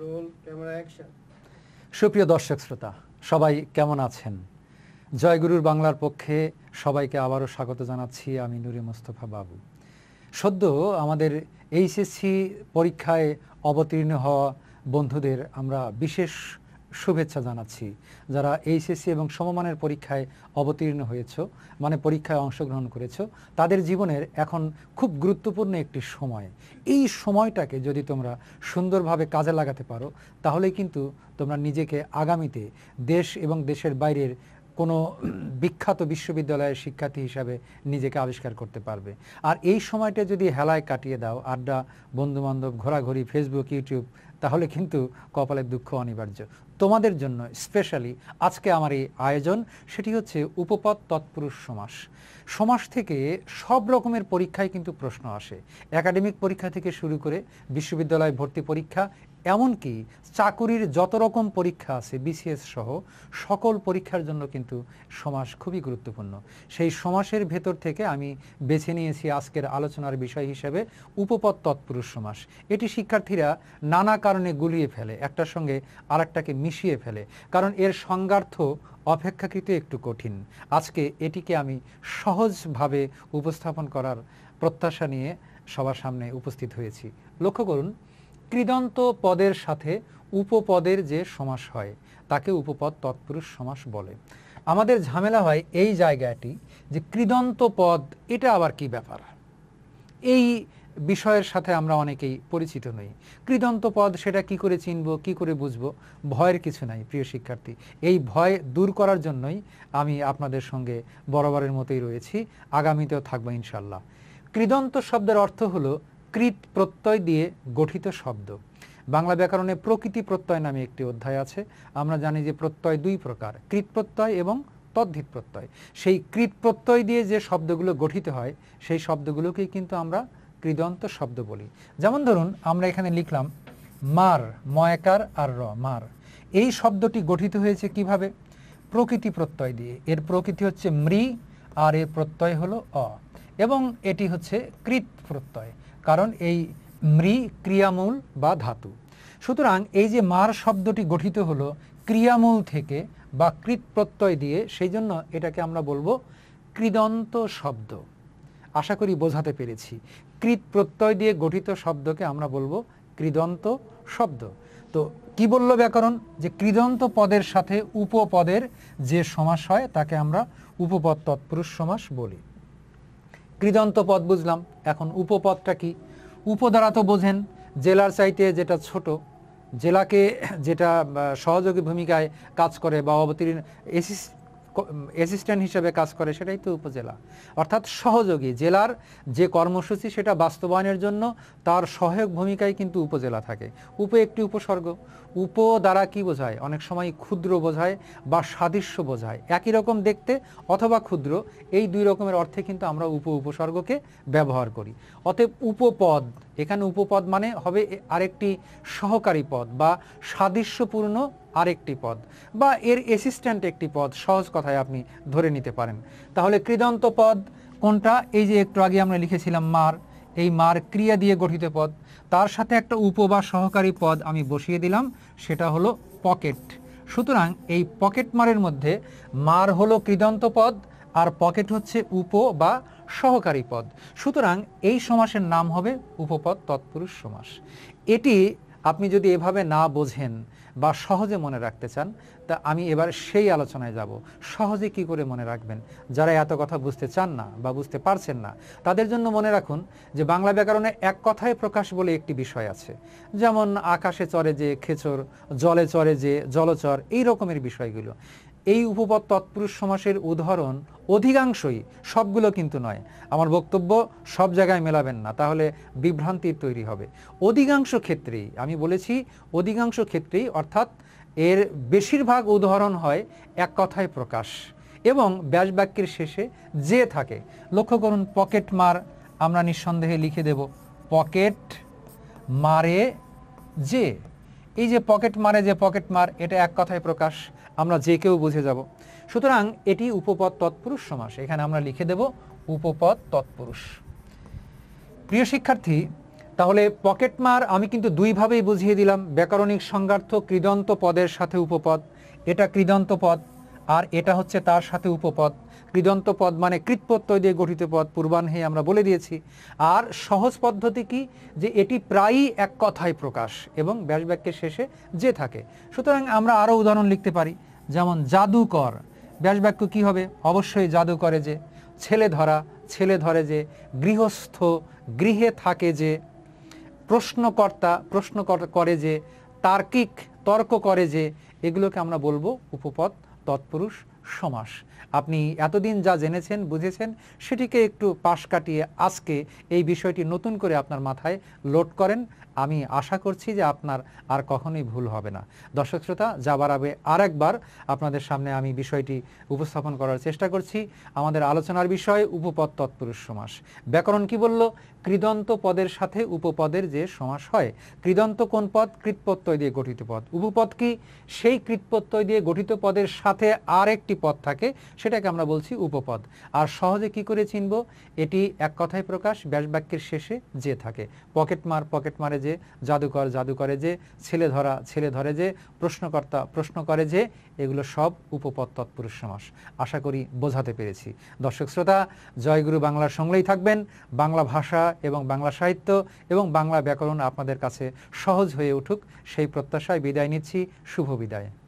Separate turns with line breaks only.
Roll camera action.
সুপ্রিয় দর্শক শ্রোতা, সবাই কেমন আছেন? জয়গুরুর বাংলার পক্ষে সবাইকে আবারও স্বাগত জানাচ্ছি। আমি নুরে মোস্তফা বাবু। সদ্য আমাদের এইচএসসি পরীক্ষায় অবতীর্ণ হওয়া বন্ধুদের আমরা বিশেষ শুভেচ্ছা জানাচ্ছি। যারা এইচএসসি এবং সমমানের পরীক্ষায় অবতীর্ণ হয়েছ, মানে পরীক্ষায় অংশগ্রহণ করেছ, তাদের জীবনের এখন খুব গুরুত্বপূর্ণ একটি সময়। এই সময়টাকে যদি তোমরা সুন্দরভাবে কাজে লাগাতে পারো, তাহলে কিন্তু তোমরা নিজেকে আগামীতে দেশ এবং দেশের বাইরের কোনো বিখ্যাত বিশ্ববিদ্যালয়ের শিক্ষার্থী হিসাবে নিজেকে আবিষ্কার করতে পারবে। আর এই সময়টা যদি হেলায় কাটিয়ে দাও, আড্ডা, বন্ধুবান্ধব, ঘোরাঘুরি, ফেসবুক, ইউটিউব, তাহলে কিন্তু কপালের দুঃখ অনিবার্য। তোমাদের জন্য স্পেশালি আজকে আমার এই আয়োজন, সেটি হচ্ছে উপপদ তৎপুরুষ সমাস। সমাস থেকে সব রকমের পরীক্ষায় কিন্তু প্রশ্ন আসে, একাডেমিক পরীক্ষা থেকে শুরু করে বিশ্ববিদ্যালয় ভর্তি পরীক্ষা, এমনকি চাকুরির যত রকম পরীক্ষা আছে বিসিএস সহ সকল পরীক্ষার জন্য কিন্তু সমাস খুবই গুরুত্বপূর্ণ। সেই সমাসের ভেতর থেকে আমি বেছে নিয়েছি আজকের আলোচনার বিষয় হিসেবে উপপদ তৎপুরুষ সমাস। এটি শিক্ষার্থীরা নানা কারণে গুলিয়ে ফেলে, একটার সঙ্গে আরেকটাকে মিশিয়ে ফেলে, কারণ এর সংজ্ঞার্থ অপেক্ষাকৃত একটু কঠিন। আজকে এটিকে আমি সহজভাবে উপস্থাপন করার প্রত্যাশা নিয়ে সবার সামনে উপস্থিত হয়েছি। লক্ষ্য করুন, কৃদন্ত পদের সাথে উপপদের যে সমাস হয় তাকে উপপদ তৎপুরুষ সমাস বলে। আমাদের ঝামেলা হয় এই জায়গাটি যে কৃদন্ত পদ এটা আবার কি ব্যাপার, এই বিষয়ের সাথে আমরা অনেকেই পরিচিত নই। কৃদন্ত পদ সেটা কি করে চিনব, কি করে বুঝবো? ভয়ের কিছু নাই প্রিয় শিক্ষার্থী। এই ভয় দূর করার জন্যই আমি আপনাদের সঙ্গে বরাবরের মতোই রয়েছি, আগামীতেও থাকবো ইনশাল্লাহ। কৃদন্ত শব্দের অর্থ হলো কৃত প্রত্যয় দিয়ে গঠিত শব্দ। বাংলা ব্যাকরণে প্রকৃতি প্রত্যয় নামে একটি অধ্যায় আছে। আমরা জানি যে প্রত্যয় দুই প্রকার, কৃত প্রত্যয় এবং তদ্ধিত প্রত্যয়। সেই কৃত প্রত্যয় দিয়ে যে শব্দগুলো গঠিত হয় সেই শব্দগুলোকেই কিন্তু আমরা কৃদন্ত শব্দ বলি। যেমন ধরুন, আমরা এখানে লিখলাম মার, ময়কার আর র, মার। এই শব্দটি গঠিত হয়েছে কিভাবে? প্রকৃতি প্রত্যয় দিয়ে। এর প্রকৃতি হচ্ছে মৃ আর এর প্রত্যয় হলো অ, এবং এটি হচ্ছে কৃত প্রত্যয়, কারণ এই মৃ ক্রিয়ামূল বা ধাতু। সুতরাং এই যে মার শব্দটি গঠিত হলো ক্রিয়ামূল থেকে বা কৃত প্রত্যয় দিয়ে, সেই জন্য এটাকে আমরা বলবো কৃদন্ত শব্দ। আশা করি বোঝাতে পেরেছি। কৃত প্রত্যয় দিয়ে গঠিত শব্দকে আমরা বলবো কৃদন্ত শব্দ। তো কি বলল ব্যাকরণ? যে কৃদন্ত পদের সাথে উপপদের যে সমাস হয় তাকে আমরা উপপদ তৎপুরুষ সমাস বলি। কৃদন্ত পদ বুঝলাম, এখন উপপদটা কি? উপ দ্বারা তো বোঝেন জেলার চাইতে যেটা ছোট, জেলাকে যেটা সহযোগী ভূমিকায় কাজ করে বা অবতীর্ণ অ্যাসিস্ট্যান্ট হিসেবে কাজ করে, সেটাই তো উপজেলা। অর্থাৎ সহযোগী জেলার যে কর্মসূচি সেটা বাস্তবায়নের জন্য তার সহায়ক ভূমিকায় কিন্তু উপজেলা থাকে। উপ একটি উপসর্গ। উপ দ্বারা কি বোঝায়? অনেক সময় ক্ষুদ্র বোঝায় বা সাদৃশ্য বোঝায়, একই রকম দেখতে অথবা ক্ষুদ্র, এই দুই রকমের অর্থে কিন্তু আমরা উপসর্গকে ব্যবহার করি। অতএব উপপদ, এখানে উপপদ মানে হবে আরেকটি সহকারী পদ বা সাদৃশ্যপূর্ণ আরেকটি পদ বা এর অ্যাসিস্ট্যান্ট একটি পদ, সহজ কথায় আপনি ধরে নিতে পারেন। তাহলে কৃদন্ত পদ কোনটা? এই যে একটু আগে আমরা লিখেছিলাম মার, এই মার ক্রিয়া দিয়ে গঠিত পদ, তার সাথে একটা উপ বা সহকারী পদ আমি বসিয়ে দিলাম, সেটা হলো পকেট। সুতরাং এই পকেট মারের মধ্যে মার হলো কৃদন্ত পদ আর পকেট হচ্ছে উপ বা সহকারী পদ। সুতরাং এই সমাসের নাম হবে উপপদ তৎপুরুষ সমাস। এটি আপনি যদি এভাবে না বোঝেন বা সহজে মনে রাখতে চান, তা আমি এবার সেই আলোচনায় যাব। সহজে কি করে মনে রাখবেন? যারা এত কথা বুঝতে চান না বা বুঝতে পারছেন না, তাদের জন্য মনে রাখুন যে বাংলা ব্যাকরণে এক কথায় প্রকাশ বলে একটি বিষয় আছে। যেমন আকাশে চড়ে যে খেচর, জলে চড়ে যে জলচর, এই রকমের বিষয়গুলো। এই উপপদ তৎপুরুষ সমাসের উদাহরণ অধিকাংশই, সবগুলো কিন্তু নয়, আমার বক্তব্য সব জায়গায় মেলাবেন না, তাহলে বিভ্রান্তির তৈরি হবে। অধিকাংশ ক্ষেত্রেই আমি বলেছি, অধিকাংশ ক্ষেত্রেই, অর্থাৎ এর বেশিরভাগ উদাহরণ হয় এক কথায় প্রকাশ এবং ব্যাস বাক্যের শেষে যে থাকে। লক্ষ্য করুন, পকেট মার আমরা নিঃসন্দেহে লিখে দেব পকেট মারে যে। এই যে পকেট মারে যে, পকেট মার, এটা এক কথায় প্রকাশ, আমরা যে কেউ বুঝে যাব। সুতরাং এটি উপপদ তৎপুরুষ সমাস, এখানে আমরা লিখে দেব উপপদ তৎপুরুষ। প্রিয় শিক্ষার্থী, তাহলে পকেটমার আমি কিন্তু দুইভাবেই বুঝিয়ে দিলাম। ব্যাকরণিক সংজ্ঞার্থ কৃদন্ত পদের সাথে উপপদ, এটা কৃদন্ত পদ, আর এটা হচ্ছে তার সাথে উপপদ। কৃদন্ত পদ মানে কৃৎপ্রত্যয় দিয়ে গঠিত পদ, পূর্বাহ্নে আমরা বলে দিয়েছি। আর সহজ পদ্ধতি কি, যে এটি প্রায়ই এক কথায় প্রকাশ এবং ব্যাসবাক্যের শেষে যে থাকে। সুতরাং আমরা আরও উদাহরণ লিখতে পারি, যেমন জাদুকর, ব্যাসবাক্য কি হবে? অবশ্যই জাদু করে যে। ছেলে ধরা, ছেলে ধরে যে। গৃহস্থ, গৃহে থাকে যে। প্রশ্নকর্তা, প্রশ্ন করে যে। তার্কিক, তর্ক করে যে। এগুলোকে আমরা বলবো উপপদ তৎপুরুষ সমাস। আপনি এতদিন যা জেনেছেন, বুঝেছেন, সেটিকে একটু পাশ কাটিয়ে আজকে এই বিষয়টি নতুন করে আপনার মাথায় লোড করেন। আমি আশা করছি যে আপনার আর কখনোই ভুল হবে না। দর্শক শ্রোতা, যাবার আগে আরেকবার আপনাদের সামনে আমি বিষয়টি উপস্থাপন করার চেষ্টা করছি। আমাদের আলোচনার বিষয় উপপদ তৎপুরুষ সমাস। ব্যাকরণ কি বলল? কৃদন্ত পদের সাথে উপপদের যে সমাস হয়। কৃদন্ত কোন পদ? কৃৎপ্রত্যয় দিয়ে গঠিত পদ। উপপদ কি? সেই কৃৎপ্রত্যয় দিয়ে গঠিত পদের সাথে আর একটি পদ থাকে, সেটাকে আমরা বলছি উপপদ। আর সহজে কি করে চিনব? এটি এক কথায় প্রকাশ, ব্যাসবাক্যের শেষে যে থাকে। পকেটমার, পকেট মারে যে। জাদুকর, জাদু করে যে। ছেলে ধরা, ছেলে ধরে যে। প্রশ্নকর্তা, প্রশ্ন করে যে। এগুলো সব উপপদ তৎপুরুষ সমাস। আশা করি বোঝাতে পেরেছি। দর্শক শ্রোতা, জয়গুরু বাংলার সঙ্গেই থাকবেন। বাংলা ভাষা এবং বাংলা সাহিত্য এবং বাংলা ব্যাকরণ আপনাদের কাছে সহজ হয়ে উঠুক, সেই প্রত্যাশায় বিদায় নিচ্ছি। শুভ বিদায়।